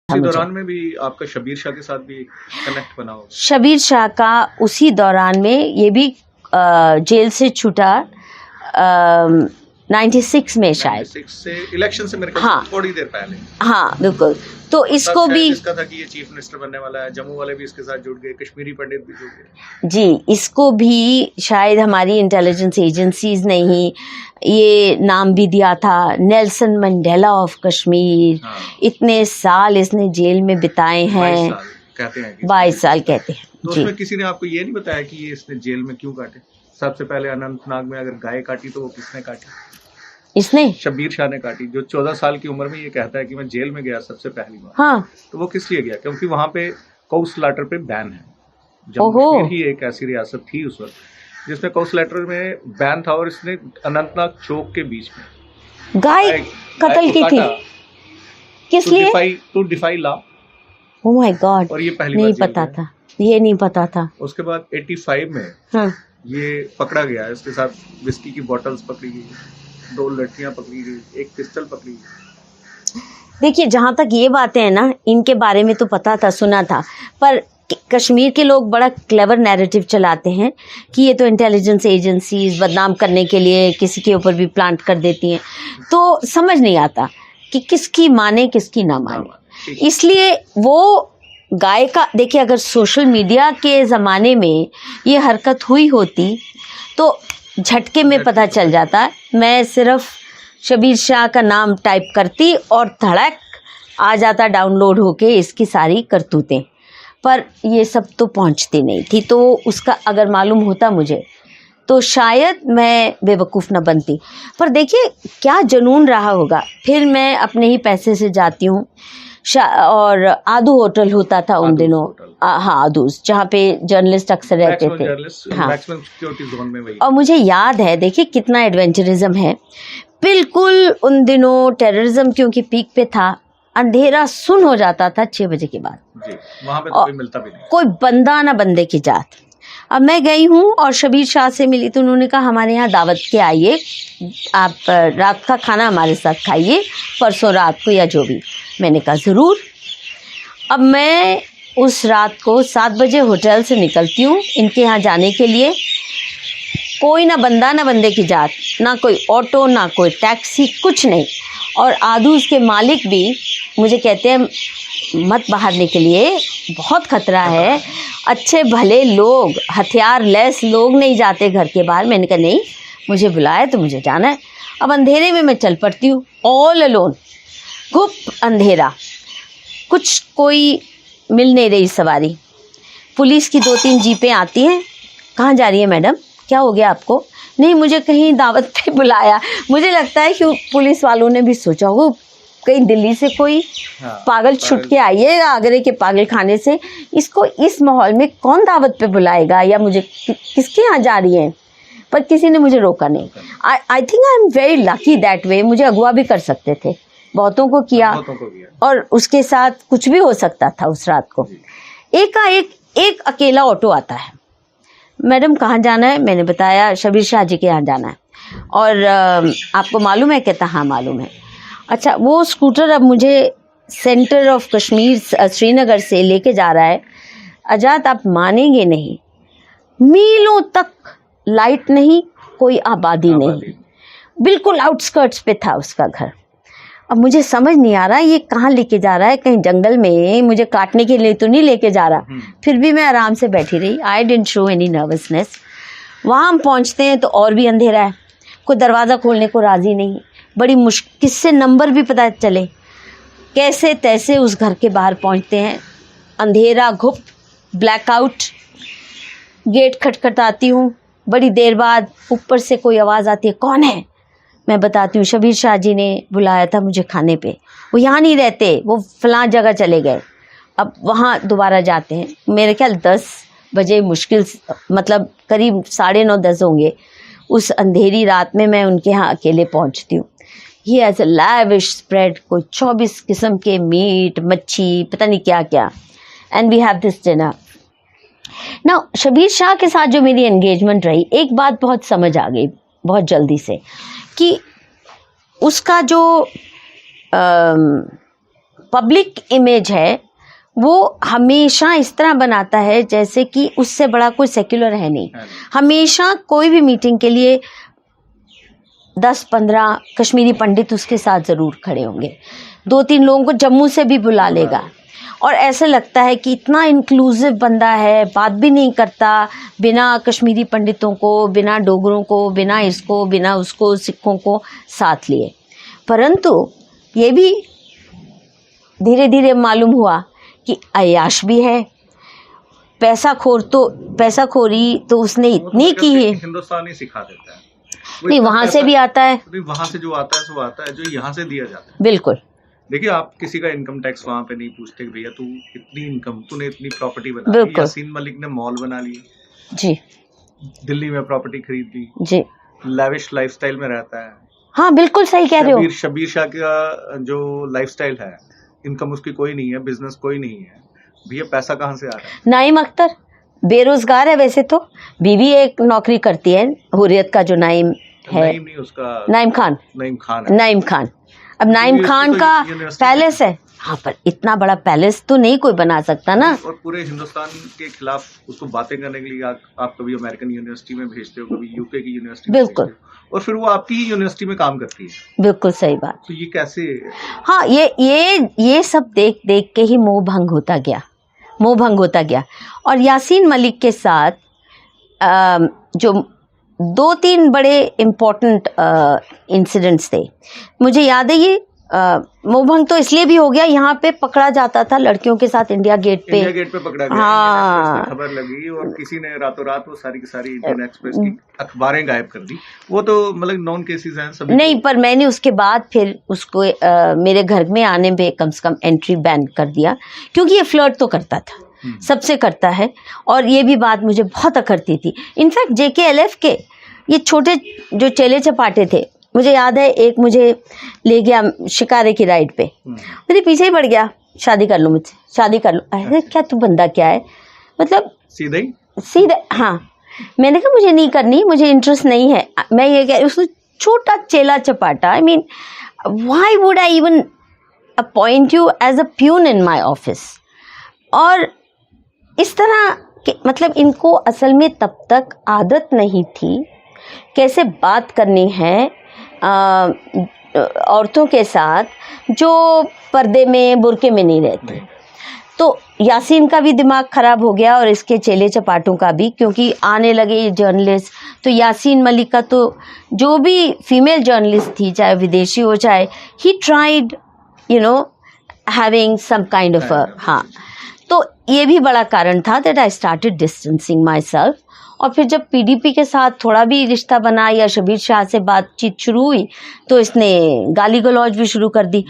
उसी दौरान में भी आपका शबीर शाह के साथ भी कनेक्ट बना हो? शबीर शाह का उसी दौरान में ये भी जेल से छूटा 96 में शायद, 96 से इलेक्शन से मेरे ख्याल हाँ, से थोड़ी देर पहले। हाँ बिल्कुल। तो इसको भी इसका था कि ये चीफ मिनिस्टर बनने वाला है, जम्मू वाले भी इसके साथ जुड़ गए, कश्मीरी पंडित भी जुड़ गए जी। इसको भी शायद हमारी इंटेलिजेंस एजेंसीज ने ही ये नाम भी दिया था, नेल्सन मंडेला ऑफ कश्मीर। हाँ। इतने साल इसने जेल में बिताए हैं, 22 साल कहते हैं। तो उसमें किसी ने आपको ये नहीं बताया कि ये इसने जेल में क्यों काटे? सबसे पहले अनंतनाग में अगर गाय काटी तो वो किसने काटी? इसने शबीर शाह ने काटी, जो 14 साल की उम्र में ये कहता है कि मैं जेल में गया सबसे पहली बार। हाँ। तो वो किस लिए गया? क्योंकि वहां पे काउ स्लॉटर पे बैन है। जम्मू कश्मीर ही एक ऐसी रियासत थी उस वक्त जिसमें काउ स्लॉटर में बैन था, और इसने अनंतनाग चौक के बीच में गाय कत्ल की थी। किस लिए? To defy law. Oh my God, और ये पहली नहीं बार पता था, ये नहीं पता था। उसके बाद 85 में हाँ। ये पकड़ा गया, इसके साथ विस्की की बॉटल्स पकड़ी गई, 2 लड़कियां पकड़ी गई, 1 पिस्टल पकड़ी गई। देखिए, जहाँ तक ये बातें हैं ना, इनके बारे में तो पता था, सुना था, पर कश्मीर के लोग बड़ा क्लेवर नैरेटिव चलाते हैं कि ये तो इंटेलिजेंस एजेंसीज बदनाम करने के लिए किसी के ऊपर भी प्लांट कर देती हैं, तो समझ नहीं आता कि किसकी माने किसकी ना माने। इसलिए वो गाय का, देखिए, अगर सोशल मीडिया के ज़माने में ये हरकत हुई होती तो झटके में पता चल जाता। मैं सिर्फ शबीर शाह का नाम टाइप करती और धड़क आ जाता डाउनलोड होके इसकी सारी करतूतें, पर ये सब तो पहुंचती नहीं थी। तो उसका अगर मालूम होता मुझे तो शायद मैं बेवकूफ़ न बनती। पर देखिए क्या जुनून रहा होगा। फिर मैं अपने ही पैसे से जाती हूँ, और आदू होटल होता था उन दिनों, हाँ आदू, जहाँ पे जर्नलिस्ट अक्सर रहते थे। हाँ, और मुझे याद है, देखिए कितना एडवेंचरिज्म है। बिल्कुल उन दिनों टेररिज्म क्योंकि पीक पे था, अंधेरा सुन हो जाता था 6 बजे के बाद। वहाँ पे तो कोई मिलता भी नहीं, कोई बंदा ना बंदे की जात। अब मैं गई हूँ और शबीर शाह से मिली तो उन्होंने कहा हमारे यहाँ दावत के आइए, आप रात का खाना हमारे साथ खाइए, परसों रात को या जो भी। मैंने कहा ज़रूर। अब मैं उस रात को 7 बजे होटल से निकलती हूँ इनके यहाँ जाने के लिए। कोई ना बंदा ना बंदे की जात, ना कोई ऑटो ना कोई टैक्सी, कुछ नहीं। और आदूज के मालिक भी मुझे कहते हैं मत बाहर निकलिए, बहुत खतरा है, अच्छे भले लोग, हथियार लेस लोग नहीं जाते घर के बाहर। मैंने कहा नहीं, मुझे बुलाया तो मुझे जाना है। अब अंधेरे में मैं चल पड़ती हूँ, ऑल अलोन, गुप अंधेरा, कुछ कोई मिल नहीं रही सवारी। पुलिस की 2-3 जीपें आती हैं। कहाँ जा रही है मैडम, क्या हो गया आपको? नहीं, मुझे कहीं दावत पे बुलाया। मुझे लगता है कि पुलिस वालों ने भी सोचा हो कहीं दिल्ली से कोई पागल छुट के आई है आगरे के पागल खाने से, इसको इस माहौल में कौन दावत पे बुलाएगा, या मुझे किसके यहाँ जा रही है। पर किसी ने मुझे रोका नहीं। I think I am very lucky that way. मुझे अगवा भी कर सकते थे, बहुतों को किया, और उसके साथ कुछ भी हो सकता था उस रात को। एक अकेला ऑटो आता है, मैडम कहाँ जाना है? मैंने बताया शबीर शाह जी के यहाँ जाना है। और आपको मालूम है? कहता हाँ मालूम है। अच्छा, वो स्कूटर अब मुझे सेंटर ऑफ कश्मीर श्रीनगर से लेके जा रहा है। आजाद, आप मानेंगे नहीं, मीलों तक लाइट नहीं, कोई आबादी नहीं, बिल्कुल आउटस्कर्ट्स पे था उसका घर। अब मुझे समझ नहीं आ रहा ये कहाँ लेके जा रहा है, कहीं जंगल में मुझे काटने के लिए तो नहीं लेके जा रहा। फिर भी मैं आराम से बैठी रही, I didn't show any nervousness. वहाँ हम पहुँचते हैं तो और भी अंधेरा है, कोई दरवाज़ा खोलने को राज़ी नहीं। बड़ी मुश्किल, किससे नंबर भी पता चले, कैसे तैसे उस घर के बाहर पहुँचते हैं। अंधेरा घुप, ब्लैकआउट। गेट खटखटाती हूँ, बड़ी देर बाद ऊपर से कोई आवाज़ आती है, कौन है? मैं बताती हूँ शबीर शाह जी ने बुलाया था मुझे खाने पे, वो यहाँ नहीं रहते, वो फलां जगह चले गए। अब वहाँ दोबारा जाते हैं, मेरे ख्याल 10 बजे मुश्किल, मतलब करीब 9:30-10 होंगे। उस अंधेरी रात में मैं उनके यहाँ अकेले पहुँचती हूँ। He has a lavish spread, कोई 24 किस्म के मीट, मच्छी, पता नहीं क्या क्या, and we have this dinner. ना शबीर शाह के साथ जो मेरी एंगेजमेंट रही, एक बात बहुत समझ आ गई बहुत जल्दी से, कि उसका जो पब्लिक इमेज है वो हमेशा इस तरह बनाता है जैसे कि उससे बड़ा कोई सेक्युलर है नहीं। हमेशा कोई भी मीटिंग के लिए 10-15 कश्मीरी पंडित उसके साथ ज़रूर खड़े होंगे, 2-3 लोगों को जम्मू से भी बुला लेगा, और ऐसे लगता है कि इतना इंक्लूसिव बंदा है, बात भी नहीं करता बिना कश्मीरी पंडितों को, बिना डोगरों को, बिना इसको, बिना उसको, सिखों को साथ लिए। परंतु ये भी धीरे धीरे मालूम हुआ कि अय्याश भी है, पैसाखोरी तो उसने इतनी की है। हिंदुस्तानी सिखा देता है, नहीं वहाँ से भी आता है, वहाँ से जो आता है सो आता है जो यहाँ से दिया जाता है। बिल्कुल। देखिए आप किसी का इनकम टैक्स वहाँ पे नहीं पूछते कि भैया तू इतनी इनकम, तूने इतनी प्रॉपर्टी बना ली। यासीन मलिक ने मॉल बना लिए जी, दिल्ली में प्रॉपर्टी खरीद ली जी, लैविश लाइफस्टाइल में रहता है। हाँ बिल्कुल सही कह रहे हो। शबीर शाह का जो लाइफस्टाइल है, इनकम उसकी कोई नहीं है, बिजनेस कोई नहीं है, भैया पैसा कहाँ से आ रहा है? नाइम अख्तर बेरोजगार है वैसे तो, बीवी एक नौकरी करती है, हुर्रियत का जो नाइम है, नाइम नहीं उसका, नाइम खान। अब नाइम खान का पैलेस है, हाँ पर इतना बड़ा पैलेस तो नहीं कोई बना सकता ना। और पूरे हिंदुस्तान के खिलाफ उसको बातें करने के लिए आप कभी अमेरिकन यूनिवर्सिटी में भेजते हो, कभी यूके की यूनिवर्सिटी में बिल्कुल, और फिर वो आपकी ही यूनिवर्सिटी में काम करती है। बिल्कुल सही बात। तो ये कैसे? हाँ ये सब देख देख के ही मोह भंग होता गया। और यासीन मलिक के साथ जो 2-3 बड़े इम्पोर्टेंट इंसिडेंट्स थे, मुझे याद है ये मोहभंग तो इसलिए भी हो गया, यहाँ पे पकड़ा जाता था लड़कियों के साथ इंडिया गेट पे पकड़ा गया। हाँ, खबर लगी और किसी ने रातों रात वो सारी की सारी इंडियन एक्सप्रेस की अखबारें गायब कर दी। वो तो मतलब नॉन केसेस हैं सभी नहीं, पर मैंने उसके बाद फिर उसको मेरे घर में आने पे कम से कम एंट्री बैन कर दिया, क्योंकि ये फ्लर्ट तो करता था, सबसे करता है, और ये भी बात मुझे बहुत अखरती थी। इनफैक्ट JKLF के ये छोटे जो चेले चपाटे थे, मुझे याद है एक मुझे ले गया शिकारे की राइड पे, मेरे पीछे ही पड़ गया, शादी कर लो मुझसे, शादी कर लो। अरे क्या तू बंदा क्या है, मतलब सीधे हाँ। मैंने कहा मुझे नहीं करनी, मुझे इंटरेस्ट नहीं है। मैं ये कह, उसको छोटा चेला चपाटा, I mean why would I even appoint you as a peon in my office. और इस तरह के मतलब इनको असल में तब तक आदत नहीं थी कैसे बात करनी है औरतों के साथ जो पर्दे में बुर्के में नहीं रहती। तो यासीन का भी दिमाग ख़राब हो गया और इसके चेले चपाटों का भी, क्योंकि आने लगे ये जर्नलिस्ट। तो यासीन मलिक का तो जो भी फीमेल जर्नलिस्ट थी, चाहे विदेशी हो चाहे, he tried having some kind of हाँ। तो ये भी बड़ा कारण था that I started distancing myself. और फिर जब PDP के साथ थोड़ा भी रिश्ता बना या शबीर शाह से बातचीत शुरू हुई तो इसने गाली गलौज भी शुरू कर दी।